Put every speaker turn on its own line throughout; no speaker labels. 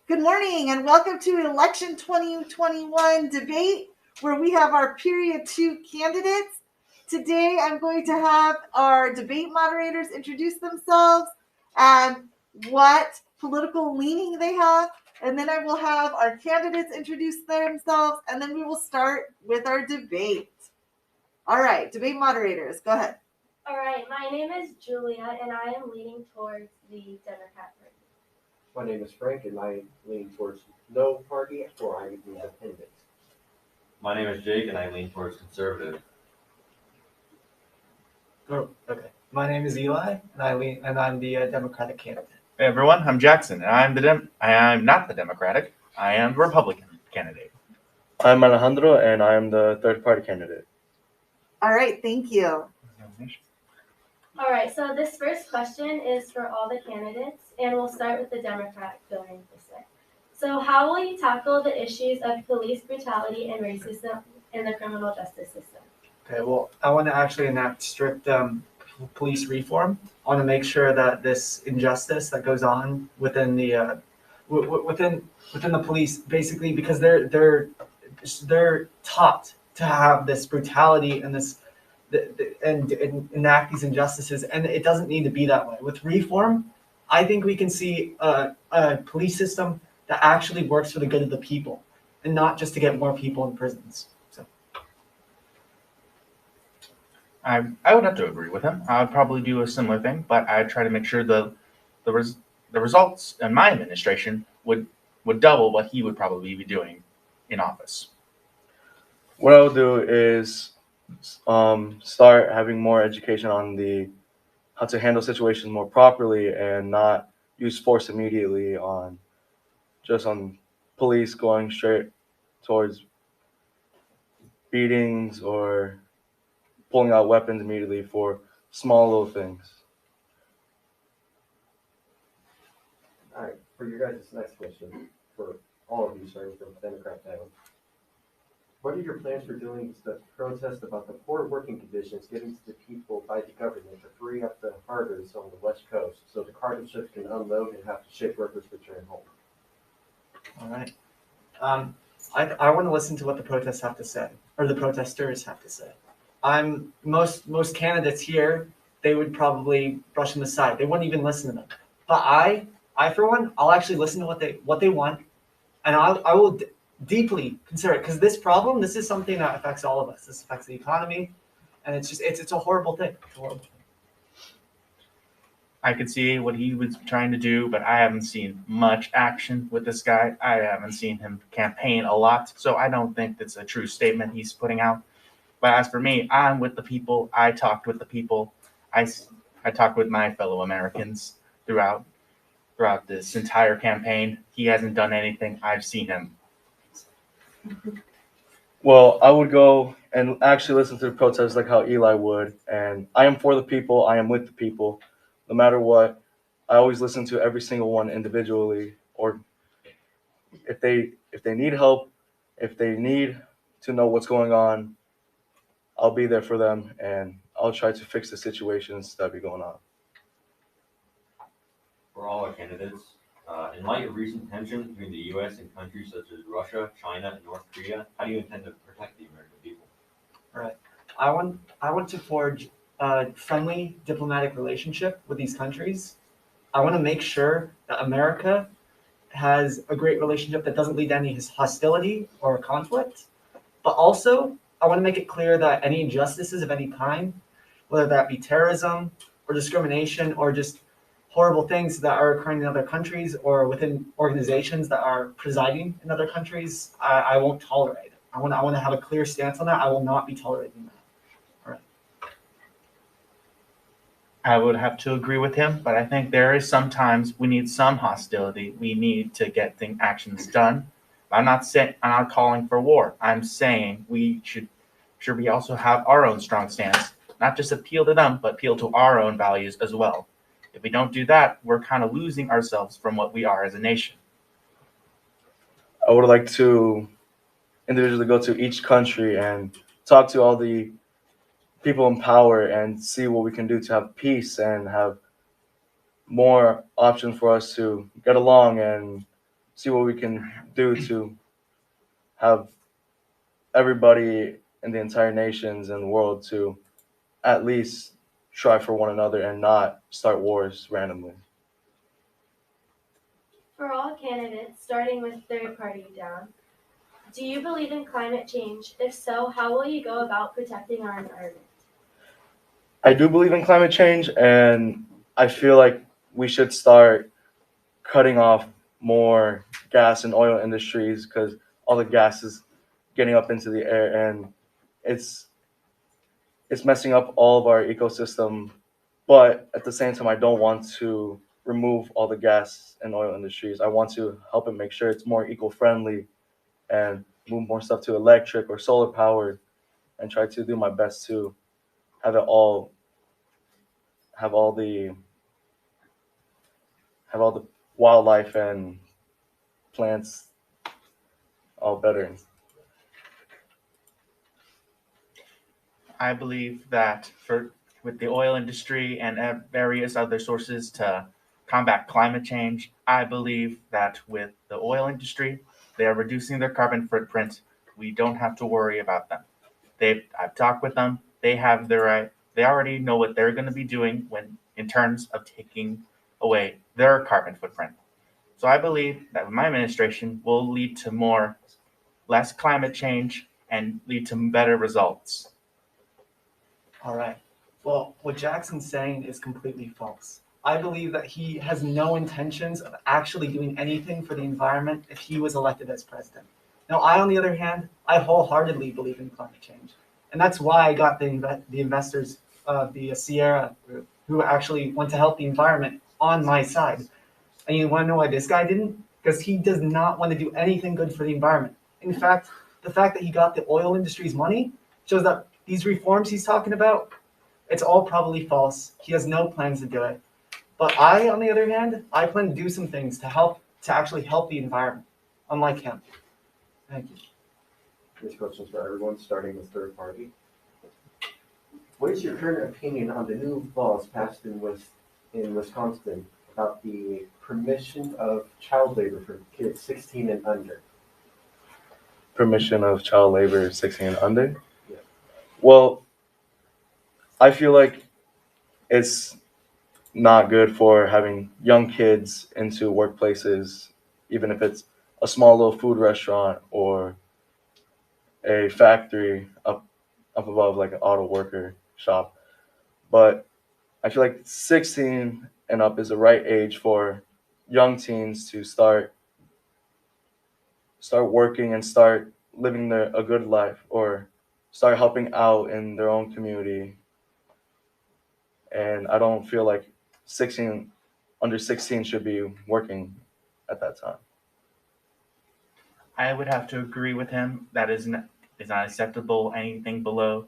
Good morning and welcome to Election 2021 debate where we have our period 2 candidates. Today I'm going to have our debate moderators introduce themselves and what political leaning they have, and then I will have our candidates introduce themselves, and then we will start with our debate. All right, debate moderators, go ahead.
All right, my name is Julia and I am leaning towards the Democrat Party.
My name is Frank, and I lean towards no party, or I'm independent.
My name is Jake, and I lean towards conservative.
Oh, okay. My name is Eli, and I'm the Democratic candidate.
Hey everyone, I'm Jackson, and I'm not the Democratic. I am the Republican candidate.
I'm Alejandro, and I am the third party candidate.
All right, thank you.
All right, so this first question is for all the candidates, and we'll start with the Democrat going this way. So how will you tackle the issues of police brutality and racism in the criminal justice system?
Okay, well, I want to actually enact strict police reform. I want to make sure that this injustice that goes on within the within the police, basically, because they're taught to have this brutality and this and enact these injustices, and it doesn't need to be that way. With reform, I think we can see a police system that actually works for the good of the people, and not just to get more people in prisons. So
I would have to agree with him. I would probably do a similar thing, but I'd try to make sure the results in my administration would double what he would probably be doing in office.
What I'll do is start having more education on how to handle situations more properly and not use force immediately on police going straight towards beatings or pulling out weapons immediately for small little things.
All right, for your guys' next question, for all of you, starting from Democrat down. What are your plans for doing the protest about the poor working conditions given to the people by the government to free up the harbors on the West Coast so the cargo ships can unload and have the ship workers return home?
all right, I want to listen to what the protests have to say, or the protesters have to say. Most candidates here, they would probably brush them aside. They wouldn't even listen to them. But I for one, I'll actually listen to what they want, and I will deeply consider it, because this is something that affects all of us. This affects the economy, and it's a horrible thing. It's a horrible thing.
I could see what he was trying to do, but I haven't seen much action with this guy. I haven't seen him campaign a lot, so I don't think that's a true statement he's putting out. But as for me, I'm with the people. I talked with the people. I talked with my fellow Americans throughout this entire campaign. He hasn't done anything. I've seen him.
Well, I would go and actually listen to the protests like how Eli would, and I am for the people. I am with the people. No matter what, I always listen to every single one individually, or if they need help, if they need to know what's going on, I'll be there for them, and I'll try to fix the situations that be going on.
For all our candidates, in light of recent tensions between the U.S. and countries such as Russia, China, and North Korea, how do you intend to protect the American people?
Right. I want to forge a friendly diplomatic relationship with these countries. I want to make sure that America has a great relationship that doesn't lead to any hostility or conflict. But also, I want to make it clear that any injustices of any kind, whether that be terrorism or discrimination or just horrible things that are occurring in other countries or within organizations that are presiding in other countries, I won't tolerate it. I want to have a clear stance on that. I will not be tolerating that. All right.
I would have to agree with him, but I think there is sometimes we need some hostility. We need to get actions done. I'm not calling for war. I'm saying we should we also have our own strong stance, not just appeal to them, but appeal to our own values as well. If we don't do that, we're kind of losing ourselves from what we are as a nation.
I would like to individually go to each country and talk to all the people in power and see what we can do to have peace and have more options for us to get along and see what we can do to have everybody in the entire nations and the world to at least try for one another and not start wars randomly.
For all candidates, starting with third party down, do you believe in climate change? If so, how will you go about protecting our environment?
I do believe in climate change, and I feel like we should start cutting off more gas and oil industries because all the gas is getting up into the air and it's it's messing up all of our ecosystem. But at the same time, I don't want to remove all the gas and oil industries. I want to help it make sure it's more eco-friendly and move more stuff to electric or solar powered and try to do my best to have it all have all the have all the wildlife and plants all better.
I believe that with the oil industry and various other sources to combat climate change, I believe that with the oil industry, they are reducing their carbon footprint. We don't have to worry about them. I've talked with them. They have their right. They already know what they're going to be doing when in terms of taking away their carbon footprint. So I believe that my administration will lead to less climate change and lead to better results.
All right. Well, what Jackson's saying is completely false. I believe that he has no intentions of actually doing anything for the environment if he was elected as president. Now, I, on the other hand, I wholeheartedly believe in climate change. And that's why I got the investors, the Sierra Group, who actually went to help the environment on my side. And you want to know why this guy didn't? Because he does not want to do anything good for the environment. In fact, the fact that he got the oil industry's money shows that these reforms he's talking about, it's all probably false. He has no plans to do it. But I, on the other hand, I plan to do some things to actually help the environment, unlike him. Thank you.
These questions for everyone, starting with third party. What is your current opinion on the new laws passed in Wisconsin about the permission of child labor for kids 16 and under?
Permission of child labor 16 and under?
Yeah.
Well, I feel like it's not good for having young kids into workplaces, even if it's a small little food restaurant or a factory up above like an auto worker shop. But I feel like 16 and up is the right age for young teens to start working and start living a good life or start helping out in their own community. And I don't feel like under 16 should be working at that time.
I would have to agree with him. That is not acceptable. Anything below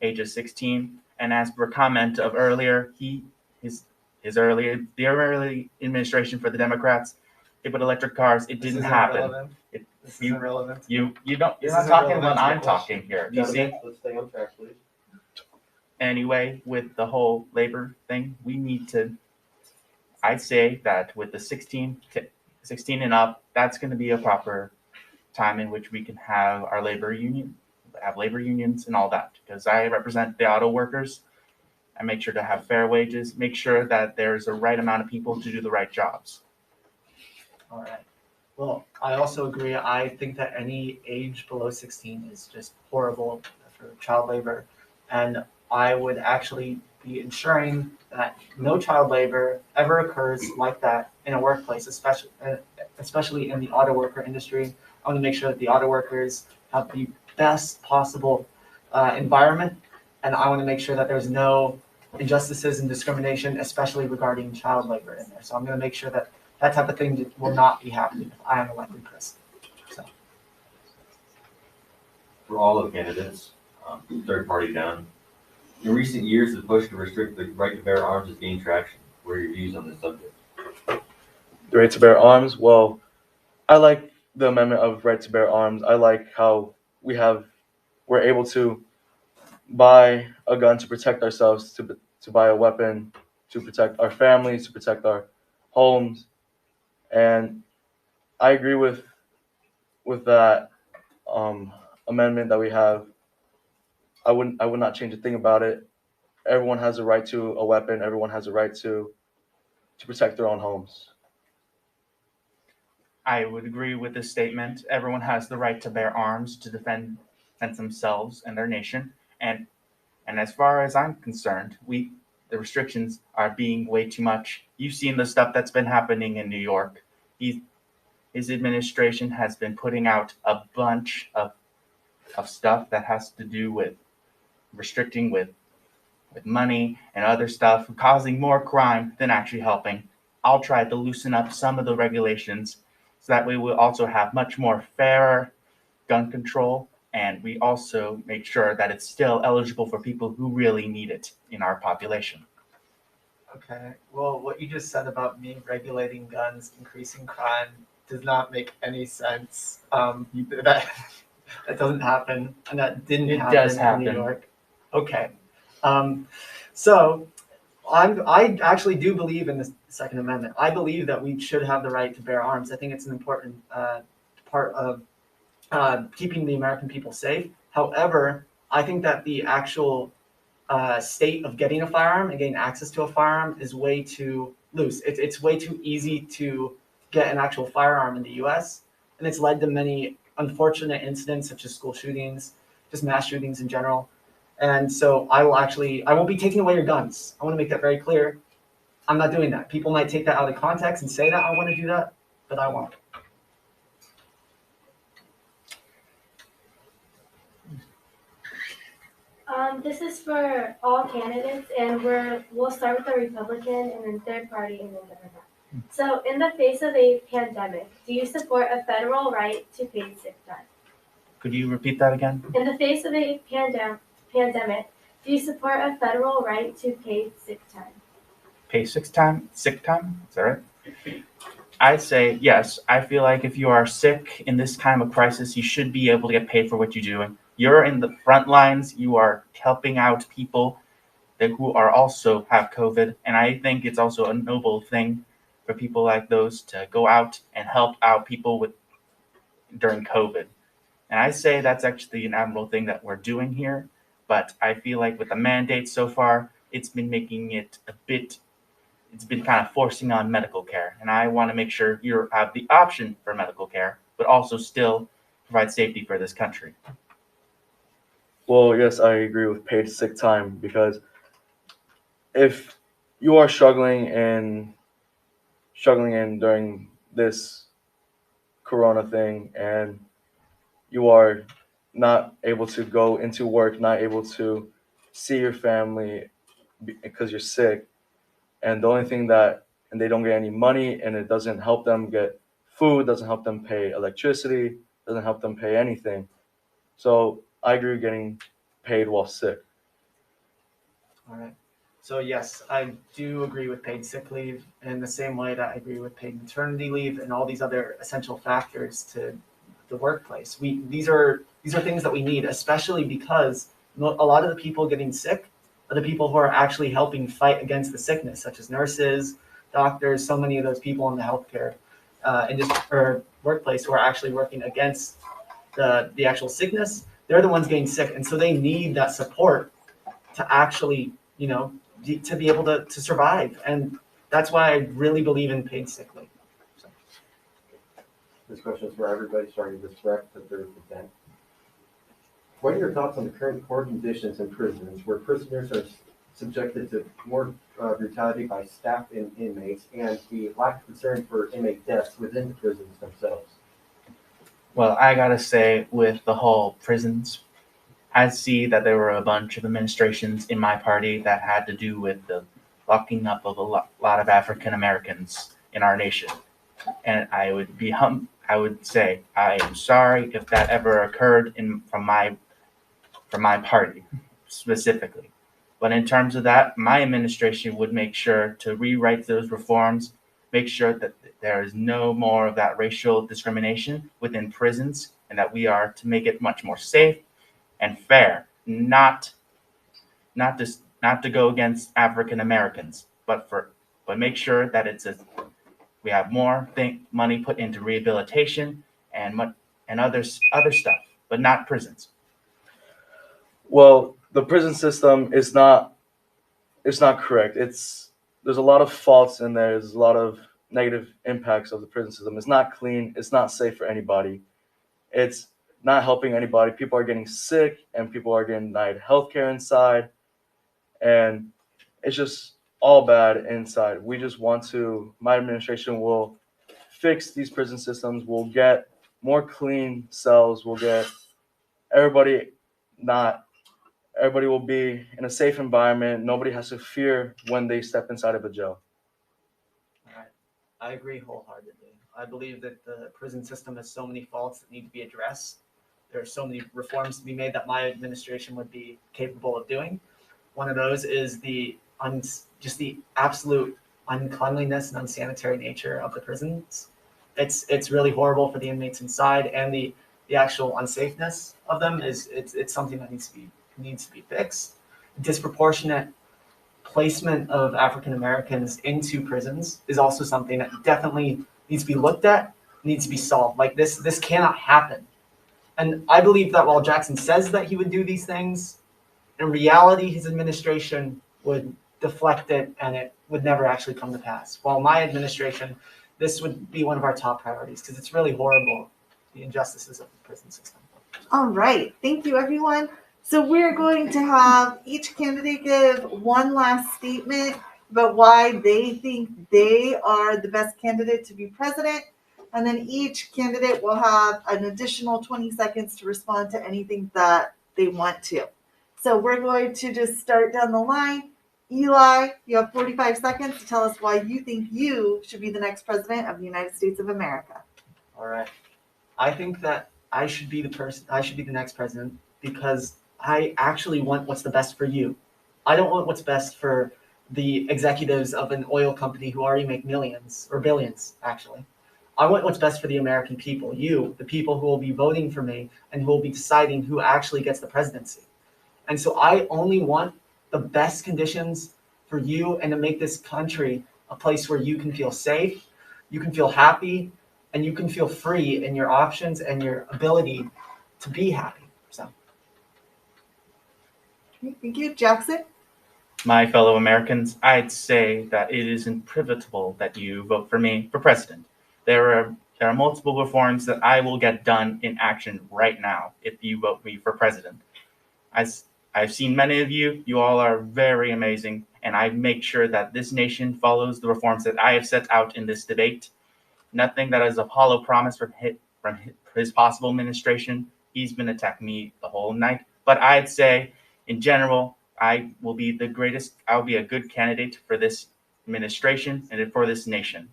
age of 16. And as per comment of earlier, the early administration for the Democrats, they put electric cars. It didn't happen.
This is irrelevant.
You don't.
This
You're not
is
talking
irrelevant
when
to the
I'm talking here. You see.
Gentlemen, let's stay on track, please.
Anyway, with the whole labor thing, we need to. I'd say that with the 16 and up, that's going to be a proper time in which we can have our labor unions and all that. Because I represent the auto workers. I make sure to have fair wages, make sure that there's a right amount of people to do the right jobs.
All right. Well, I also agree. I think that any age below 16 is just horrible for child labor. And I would actually be ensuring that no child labor ever occurs like that in a workplace, especially in the auto worker industry. I want to make sure that the auto workers have the best possible environment. And I want to make sure that there's no injustices and discrimination, especially regarding child labor in there. So I'm going to make sure that that type of thing will not be happening if I am elected president. So.
For all of candidates, third party down. In recent years, the push to restrict the right to bear arms has gained traction. What are your views on this subject?
The right to bear arms? Well, I like the amendment of right to bear arms. I like how we're able to buy a gun to protect ourselves, to buy a weapon to protect our families, to protect our homes. And I agree with that amendment that we have. I would not change a thing about it. Everyone has a right to a weapon. Everyone has a right to protect their own homes.
I would agree with this statement. Everyone has the right to bear arms to defend themselves and their nation. And as far as I'm concerned, the restrictions are being way too much. You've seen the stuff that's been happening in New York. His administration has been putting out a bunch of stuff that has to do with restricting with money and other stuff, causing more crime than actually helping. I'll try to loosen up some of the regulations so that way we'll also have much more fair gun control, and we also make sure that it's still eligible for people who really need it in our population.
Okay, well, what you just said about me regulating guns, increasing crime, does not make any sense. That doesn't happen, and that didn't
It
happen
does
in
happen.
New York. Okay, so I actually do believe in the Second Amendment. I believe that we should have the right to bear arms. I think it's an important part of keeping the American people safe. However, I think that the actual state of getting a firearm and getting access to a firearm is way too loose. It's way too easy to get an actual firearm in the U.S. and it's led to many unfortunate incidents such as school shootings, just mass shootings in general. And so I won't be taking away your guns. I want to make that very clear. I'm not doing that. People might take that out of context and say that I want to do that, but I won't.
This is for all candidates, and we'll start with the Republican, and then third party, and then Democrat. So, in the face of a pandemic, do you support a federal right to paid sick time?
Could you repeat that again?
In the face of a pandemic, do you support a federal right to paid sick time?
Pay sick time? Is that right? I'd say yes. I feel like if you are sick in this time of crisis, you should be able to get paid for what you're doing. You're in the front lines. You are helping out people who are also have COVID, and I think it's also a noble thing for people like those to go out and help out people during COVID. And I say that's actually an admirable thing that we're doing here. But I feel like with the mandates so far, it's been making it it's been kind of forcing on medical care. And I want to make sure you have the option for medical care, but also still provide safety for this country.
Well, yes, I agree with paid sick time because if you are struggling in during this corona thing and you are not able to go into work, not able to see your family because you're sick, and the only thing and they don't get any money, and it doesn't help them get food, doesn't help them pay electricity, doesn't help them pay anything. So I agree with getting paid while sick.
All right. So yes, I do agree with paid sick leave in the same way that I agree with paid maternity leave and all these other essential factors to the workplace. These are things that we need, especially because a lot of the people getting sick are the people who are actually helping fight against the sickness, such as nurses, doctors, so many of those people in the healthcare workplace who are actually working against the actual sickness. They're the ones getting sick, and so they need that support to actually, to be able to survive. And that's why I really believe in paid sick leave. So.
This question is for everybody, starting with direct to third percent. What are your thoughts on the current poor conditions in prisons where prisoners are subjected to more brutality by staff and inmates, and the lack of concern for inmate deaths within the prisons themselves?
Well, I gotta say, with the whole prisons, I see that there were a bunch of administrations in my party that had to do with the locking up of a lot of African Americans in our nation. And I would say I am sorry if that ever occurred from my party specifically. But in terms of that, my administration would make sure to rewrite those reforms, make sure that there is no more of that racial discrimination within prisons, and that we are to make it much more safe and fair, not to go against African Americans, but make sure that it's We have more money put into rehabilitation and other stuff, but not prisons.
Well, the prison system is not, it's not correct. There's a lot of faults in there. There's a lot of negative impacts of the prison system. It's not clean. It's not safe for anybody. It's not helping anybody. People are getting sick and people are getting denied healthcare inside. And it's just all bad inside. We just want to, my administration will fix these prison systems. We'll get more clean cells. We'll get everybody everybody will be in a safe environment. Nobody has to fear when they step inside of a jail.
I agree wholeheartedly. I believe that the prison system has so many faults that need to be addressed. There are so many reforms to be made that my administration would be capable of doing. One of those is just the absolute uncleanliness and unsanitary nature of the prisons. It's really horrible for the inmates inside, and the actual unsafeness of them it's something that needs to be fixed. Disproportionate placement of African Americans into prisons is also something that definitely needs to be looked at, needs to be solved. Like this cannot happen. And I believe that while Jackson says that he would do these things, in reality, his administration would deflect it and it would never actually come to pass. While my administration, this would be one of our top priorities because it's really horrible, the injustices of the prison system.
All right. Thank you, everyone. So we're going to have each candidate give one last statement about why they think they are the best candidate to be president. And then each candidate will have an additional 20 seconds to respond to anything that they want to. So we're going to just start down the line. Eli, you have 45 seconds to tell us why you think you should be the next president of the United States of America.
All right. I think that I should be the next president because I actually want what's the best for you. I don't want what's best for the executives of an oil company who already make millions or billions, actually. I want what's best for the American people, you, the people who will be voting for me and who will be deciding who actually gets the presidency. And so I only want the best conditions for you and to make this country a place where you can feel safe, you can feel happy, and you can feel free in your options and your ability to be happy. So.
Okay, thank you. Jackson?
My fellow Americans, I'd say that it is inevitable that you vote for me for president. There are multiple reforms that I will get done in action right now if you vote me for president. As I've seen many of you, you all are very amazing, and I make sure that this nation follows the reforms that I have set out in this debate. Nothing that is a hollow promise from his possible administration. He's been attacking me the whole night. But I'd say, in general, I will be the greatest. I'll be a good candidate for this administration and for this nation.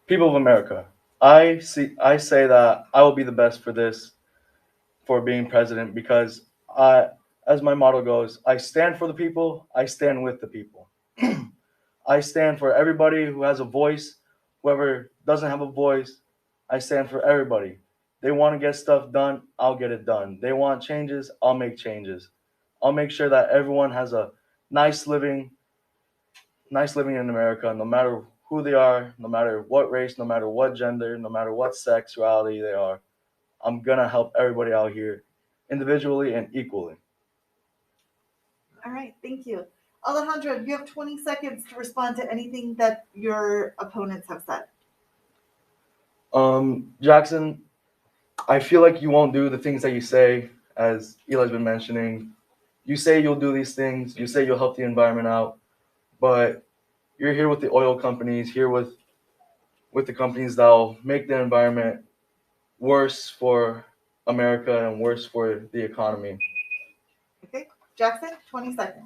People of America, I say that I will be the best for being president because as my motto goes, I stand for the people, I stand with the people. I stand for everybody who has a voice, whoever doesn't have a voice, I stand for everybody. They want to get stuff done, I'll get it done. They want changes, I'll make changes. I'll make sure that everyone has a nice living in America, no matter who they are, no matter what race, no matter what gender, no matter what sexuality they are. I'm going to help everybody out here individually and equally.
All right, thank you. Alejandro, you have 20 seconds to respond to anything that your opponents have said.
Jackson, I feel like you won't do the things that you say, as Eli's been mentioning. You say you'll do these things, you say you'll help the environment out, but you're here with the oil companies, here with the companies that'll make the environment worse for America and worse for the economy.
Okay, Jackson, 20 seconds.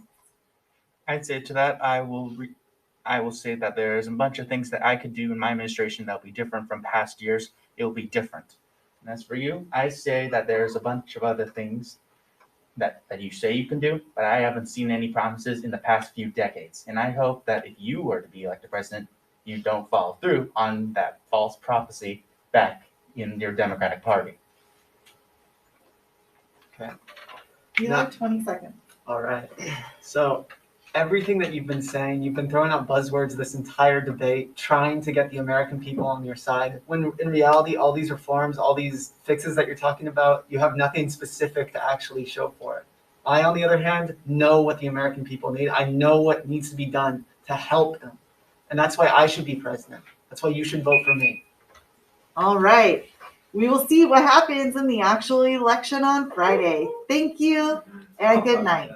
I'd say to that, I will say that there's a bunch of things that I could do in my administration that will be different from past years. It will be different. And as for you, I say that there's a bunch of other things that you say you can do, but I haven't seen any promises in the past few decades. And I hope that if you were to be elected president, you don't follow through on that false prophecy back in your Democratic Party.
Okay.
You have 20 seconds.
All right. So everything that you've been saying, you've been throwing out buzzwords this entire debate, trying to get the American people on your side, when in reality, all these reforms, all these fixes that you're talking about, you have nothing specific to actually show for it. I, on the other hand, know what the American people need. I know what needs to be done to help them. And that's why I should be president. That's why you should vote for me.
All right. We will see what happens in the actual election on Friday. Thank you and good night.